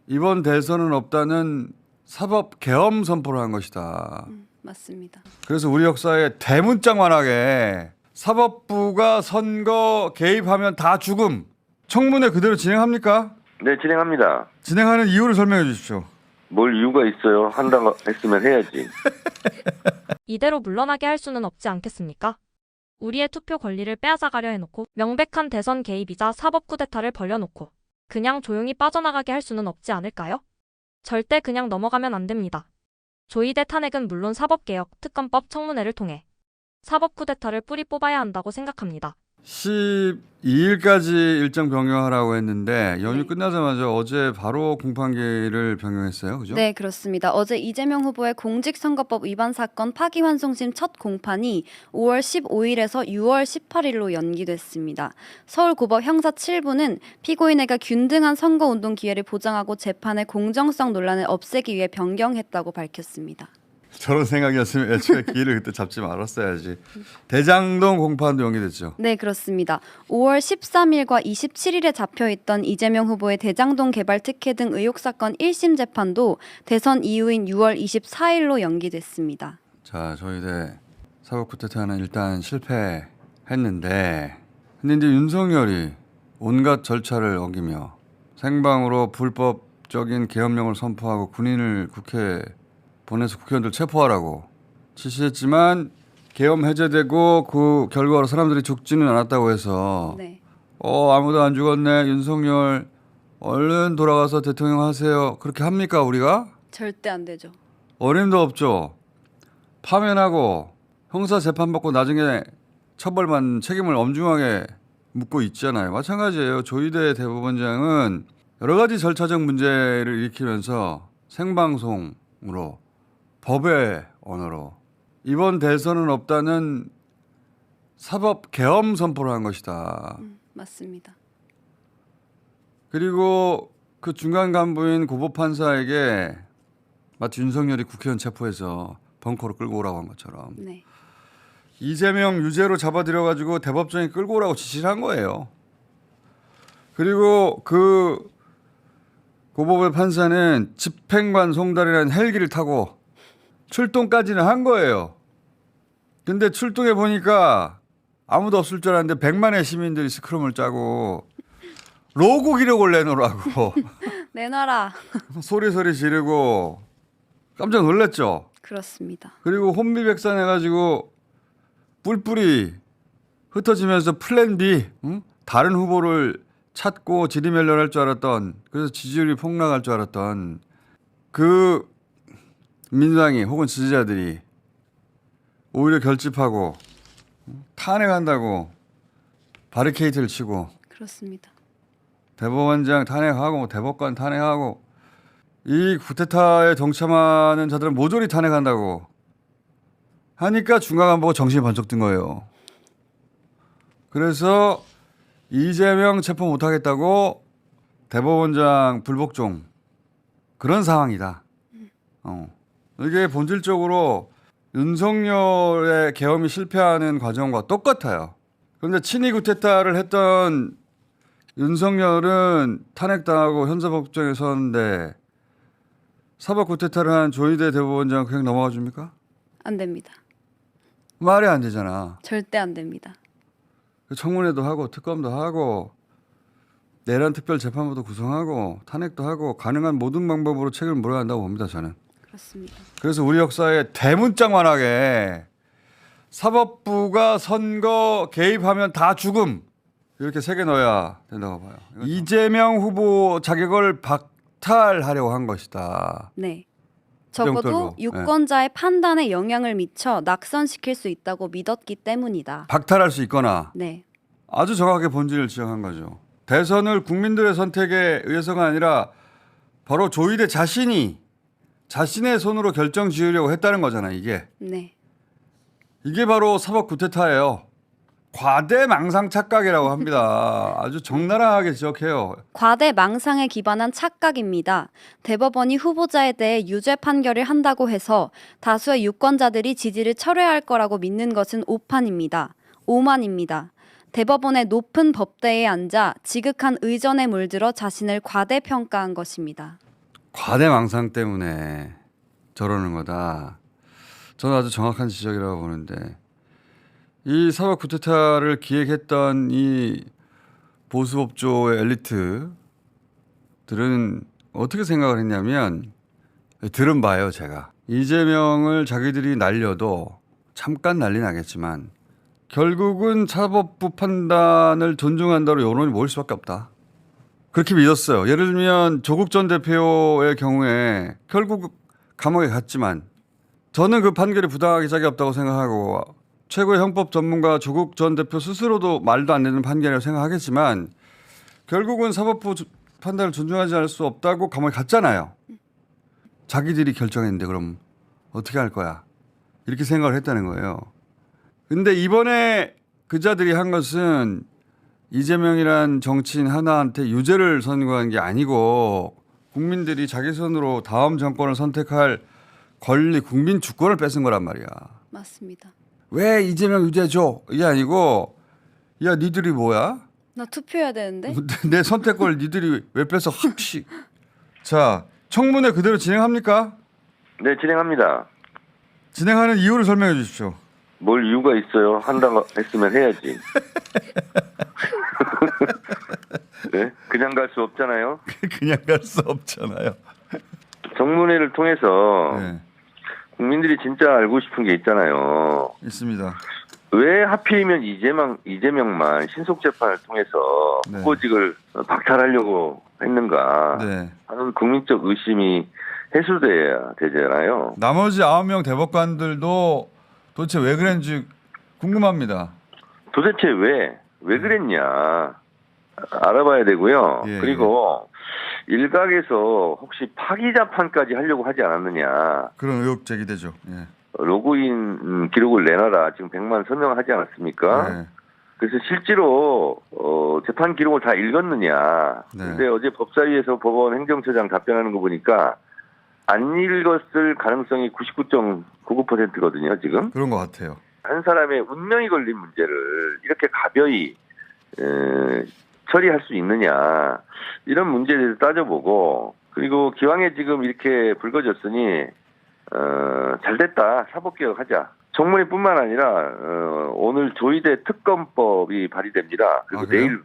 이번 대선은 없다는 사법 계엄 선포를 한 것이다. 맞습니다. 그래서 우리 역사에 대문짝만하게 사법부가 선거 개입하면 다 죽음. 청문회 그대로 진행합니까? 네, 진행합니다. 진행하는 이유를 설명해 주십시오. 뭘 이유가 있어요? 한다고 했으면 해야지. 이대로 물러나게 할 수는 없지 않겠습니까? 우리의 투표 권리를 빼앗아가려 해놓고 명백한 대선 개입이자 사법 쿠데타를 벌여놓고 그냥 조용히 빠져나가게 할 수는 없지 않을까요? 절대 그냥 넘어가면 안 됩니다. 조이대 탄핵은 물론 사법개혁, 특검법 청문회를 통해 사법 쿠데타를 뿌리 뽑아야 한다고 생각합니다. 12일까지 일정 변경하라고 했는데 연휴 네. 끝나자마자 어제 바로 공판기일을 변경했어요. 그죠? 네, 그렇습니다. 어제 이재명 후보의 공직선거법 위반 사건 파기환송심 첫 공판이 5월 15일에서 6월 18일로 연기됐습니다. 서울고법 형사 7부는 피고인에게 균등한 선거운동 기회를 보장하고 재판의 공정성 논란을 없애기 위해 변경했다고 밝혔습니다. 저런 생각이었으면 애초에 기일을 그때 잡지 말았어야지. 대장동 공판도 연기됐죠. 네, 그렇습니다. 5월 13일과 27일에 잡혀있던 이재명 후보의 대장동 개발 특혜 등 의혹 사건 1심 재판도 대선 이후인 6월 24일로 연기됐습니다. 자, 저희대 사법 쿠데타는 일단 실패했는데 근데 이제 윤석열이 온갖 절차를 어기며 생방으로 불법적인 계엄령을 선포하고 군인을 국회에 보내서 국회의원들 체포하라고 지시했지만 계엄 해제되고 그 결과로 사람들이 죽지는 않았다고 해서 네. 아무도 안 죽었네. 윤석열 얼른 돌아가서 대통령 하세요. 그렇게 합니까 우리가? 절대 안 되죠. 어림도 없죠. 파면하고 형사 재판받고 나중에 처벌받는 책임을 엄중하게 묻고 있잖아요. 마찬가지예요. 조희대 대법원장은 여러 가지 절차적 문제를 일으키면서 생방송으로 법의 언어로 이번 대선은 없다는 사법 계엄 선포를 한 것이다. 맞습니다. 그리고 그 중간 간부인 고법 판사에게 마치 윤석열이 국회의원 체포해서 벙커로 끌고 오라고 한 것처럼 네. 이재명 유죄로 잡아들여가지고 대법정에 끌고 오라고 지시를 한 거예요. 그리고 그 고법의 판사는 집행관 송달이라는 헬기를 타고 출동까지는 한 거예요. 근데 출동해 보니까 아무도 없을 줄 알았는데 100만의 시민들이 스크럼을 짜고 로고 기록을 내놓으라고 내놔라. 소리 지르고 깜짝 놀랐죠. 그렇습니다. 그리고 혼비백산해가지고 뿔뿔이 흩어지면서 플랜 B 다른 후보를 찾고 지리멸렬할 줄 알았던 그래서 지지율이 폭락할 줄 알았던 그 민주당이 혹은 지지자들이 오히려 결집하고 탄핵한다고 바리케이트를 치고 그렇습니다. 대법원장 탄핵하고 대법관 탄핵하고 이 쿠데타에 동참하는 자들은 모조리 탄핵한다고 하니까 중간간부가 정신이 번쩍 든 거예요. 그래서 이재명 체포 못하겠다고 대법원장 불복종 그런 상황이다. 이게 본질적으로 윤석열의 계엄이 실패하는 과정과 똑같아요. 그런데 친위 쿠데타를 했던 윤석열은 탄핵당하고 형사법정에 섰는데 사법 쿠데타를 한 조희대 대법원장 그냥 넘어가 줍니까? 안 됩니다. 말이 안 되잖아. 절대 안 됩니다. 청문회도 하고 특검도 하고 내란 특별재판부도 구성하고 탄핵도 하고 가능한 모든 방법으로 책임을 물어야 한다고 봅니다. 저는. 그렇습니다. 그래서 우리 역사에 대문짝만하게 사법부가 선거 개입하면 다 죽음 이렇게 새겨 넣어야 된다고 봐요. 이재명 후보 자격을 박탈하려고 한 것이다. 네. 적어도 떨고. 유권자의 판단에 영향을 미쳐 낙선시킬 수 있다고 믿었기 때문이다. 박탈할 수 있거나 네. 아주 정확하게 본질을 지적한 거죠. 대선을 국민들의 선택에 의해서가 아니라 바로 조희대 자신이 자신의 손으로 결정 지으려고 했다는 거잖아요. 이게 바로 사법 쿠데타예요. 과대망상 착각이라고 합니다. 아주 적나라하게 지적해요. 과대망상에 기반한 착각입니다. 대법원이 후보자에 대해 유죄 판결을 한다고 해서 다수의 유권자들이 지지를 철회할 거라고 믿는 것은 오판입니다. 오만입니다. 대법원의 높은 법대에 앉아 지극한 의전에 물들어 자신을 과대평가한 것입니다. 과대망상 때문에 저러는 거다. 저는 아주 정확한 지적이라고 보는데 이 사법 쿠데타를 기획했던 이 보수법조의 엘리트들은 어떻게 생각을 했냐면 들은 바요 제가. 이재명을 자기들이 날려도 잠깐 난리 나겠지만 결국은 사법부 판단을 존중한다로 여론이 모일 수밖에 없다. 그렇게 믿었어요. 예를 들면 조국 전 대표의 경우에 결국 감옥에 갔지만 저는 그 판결이 부당하기 짝이 없다고 생각하고 최고의 형법 전문가 조국 전 대표 스스로도 말도 안 되는 판결이라고 생각하겠지만 결국은 사법부 판단을 존중하지 않을 수 없다고 감옥에 갔잖아요. 자기들이 결정했는데 그럼 어떻게 할 거야? 이렇게 생각을 했다는 거예요. 근데 이번에 그자들이 한 것은 이재명이란 정치인 하나한테 유죄를 선고한 게 아니고 국민들이 자기 손으로 다음 정권을 선택할 권리, 국민 주권을 뺏은 거란 말이야. 맞습니다. 왜 이재명 유죄 줘? 이게 아니고 야 니들이 뭐야? 나 투표해야 되는데. 내 선택권을 니들이 왜 뺏어? 확시. 자, 청문회 그대로 진행합니까? 네, 진행합니다. 진행하는 이유를 설명해 주십시오. 뭘 이유가 있어요? 한다고 했으면 해야지. 네? 그냥 갈 수 없잖아요. 그냥 갈 수 없잖아요. 정문회를 통해서 네, 국민들이 진짜 알고 싶은 게 있잖아요. 있습니다. 왜 하필이면 이재명만 신속재판을 통해서 네. 후보직을 박탈하려고 했는가 네. 하는 국민적 의심이 해소돼야 되잖아요. 나머지 9명 대법관들도 도대체 왜 그랬는지 궁금합니다. 도대체 왜 그랬냐 알아봐야 되고요. 예, 그리고 일각에서 혹시 파기자판까지 하려고 하지 않았느냐. 그런 의혹 제기되죠. 예. 로그인 기록을 내놔라. 지금 100만 서명하지 않았습니까? 네. 그래서 실제로 재판 기록을 다 읽었느냐. 네. 근데 어제 법사위에서 법원 행정처장 답변하는 거 보니까 안 읽었을 가능성이 99.99%거든요, 지금. 그런 것 같아요. 한 사람의 운명이 걸린 문제를 이렇게 가벼이 처리할 수 있느냐. 이런 문제에 대해서 따져보고, 그리고 기왕에 지금 이렇게 불거졌으니 잘 됐다. 사법개혁하자. 청문회뿐만 아니라 오늘 조의대 특검법이 발의됩니다. 그리고 그래요? 내일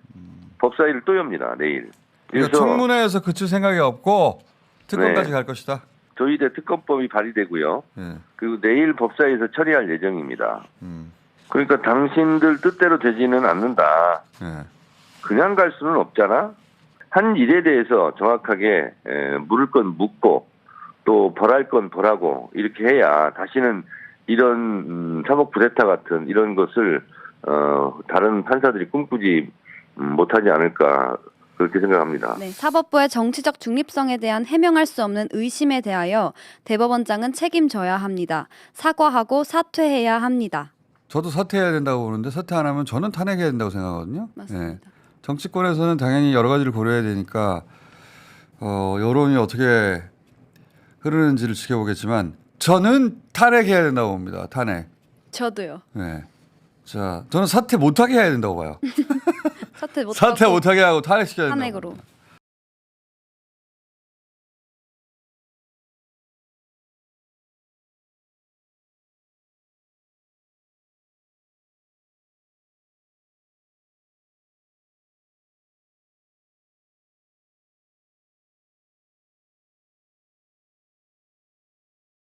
법사위를 또 엽니다. 내일. 그러니까 청문회에서 그칠 생각이 없고 특검까지 네. 갈 것이다. 조의대 특검법이 발의되고요. 예. 그리고 내일 법사위에서 처리할 예정입니다. 그러니까 당신들 뜻대로 되지는 않는다. 예. 그냥 갈 수는 없잖아. 한 일에 대해서 정확하게 물을 건 묻고 또 벌할 건 벌하고 이렇게 해야 다시는 이런 사법 쿠데타 같은 이런 것을 다른 판사들이 꿈꾸지 못하지 않을까 그렇게 생각합니다. 네, 사법부의 정치적 중립성에 대한 해명할 수 없는 의심에 대하여 대법원장은 책임져야 합니다. 사과하고 사퇴해야 합니다. 저도 사퇴해야 된다고 보는데 사퇴 안 하면 저는 탄핵해야 된다고 생각하거든요. 맞습니다. 예. 정치권에서는 당연히 여러 가지를 고려해야 되니까 여론이 어떻게 흐르는지를 지켜보겠지만 저는 탄핵해야 된다고 봅니다. 탄핵. 저도요. 네. 자, 저는 사퇴 못하게 해야 된다고 봐요. 사퇴 못하고 사퇴 못하게 하고 탄핵시켜야 된다고 탄핵으로. 봅니다.